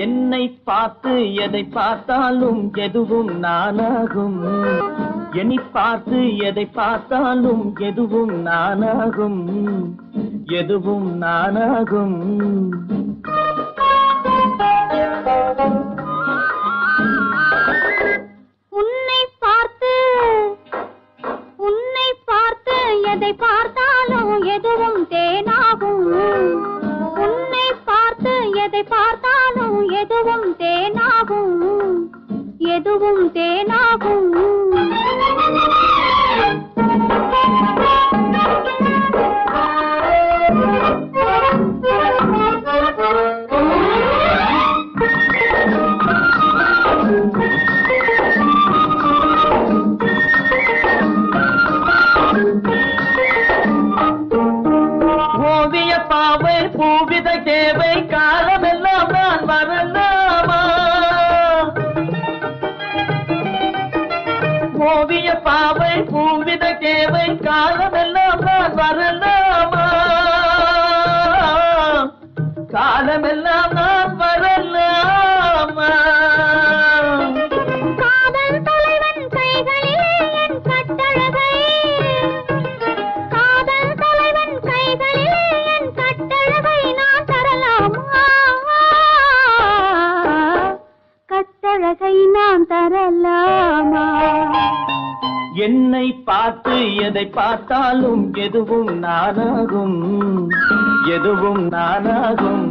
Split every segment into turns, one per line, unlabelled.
என்னை பார்த்து எதை பார்த்தாலும் எதுவும் நானாகும். என்னை பார்த்து எதை பார்த்தாலும் எதுவும் நானாகும். எதுவும் நானாகும்.
உன்னை பார்த்து எதை பார்த்தாலும் எதுவும் தேனாகும். உன்னை பார்த்து எதை பார்த்தாலும் எதுவும் தேனாகும். எதுவும் தேனாகும்.
ஓவிய பாவை பூவித தேவை காலமெல்லாம் நான் வரலாமா? ஓவிய பாவை பூவித தேவை காலமெல்லாம் நான் வரலாமா? காலமெல்லாம் நான் வரலாமா?
காதல் தலைவன் கைகளிலே என் கட்டழகை, காதல் தலைவன் கைகளிலே என் கட்டழகை நான் தரலாமா? கட்டழகை நான் தரலாமா?
என்னை பார்த்து எதை பார்த்தாலும் எதுவும் நானாகும். எதுவும் நானாகும்.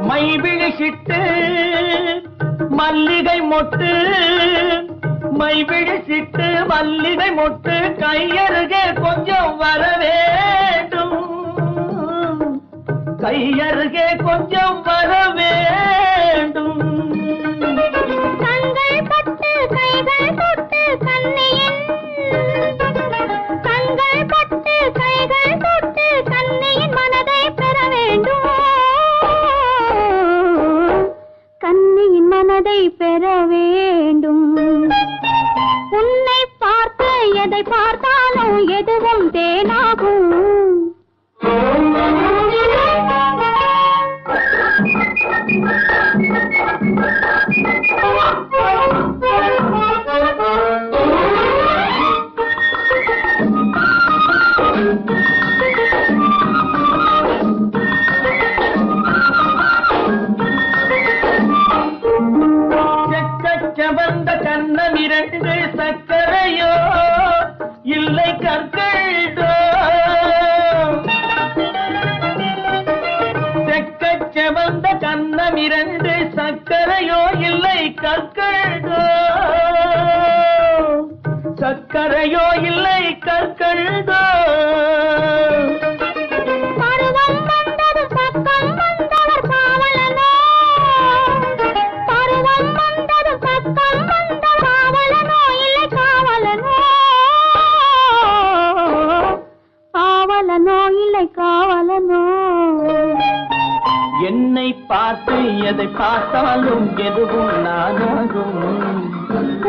மைவிழி சிட்டு மல்லிகை மொட்டு, மைவிழி சிட்டு மல்லிகை மொட்டு கையருகே கொஞ்சம் வர வேண்டும். கையருகே கொஞ்சம் வர வேண்டும்.
கண்கள் பட்டு கைகள் தொட்டு கண்ணியின், கண்கள் பட்டு கைகள் தொட்டு கண்ணியின் மனதை பெற வேண்டும். கண்ணியின் மனதை பெற வேண்டும். உன்னை பார்த்து எதை பார்த்தாலும் எதுவும் தேனாகும்.
செவந்த கண்ணம் இரண்டு சக்கரையோ இல்லை கற்களோ? செவந்த கண்ணம் இரண்டு சக்கரையோ இல்லை கற்களோ? சக்கரையோ இல்லை கற்களோ?
பருவம் வந்தது பக்கம் வந்தவர் பாவலனோ, பருவம் வந்தது பக்கம் வந்தவர் பாவலனோ இல்லை காவலனோ? பாவலனோ இல்லை காவலனோ?
என்னை பார்த்து எதை பார்த்தாலும் எதுவும் நானாகும்.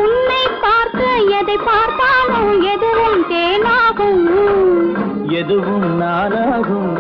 உன்னை பார்த்து எதை பார்த்தாலும் எதுவும் தேனாகும்.
எதுவும் நானாகும்.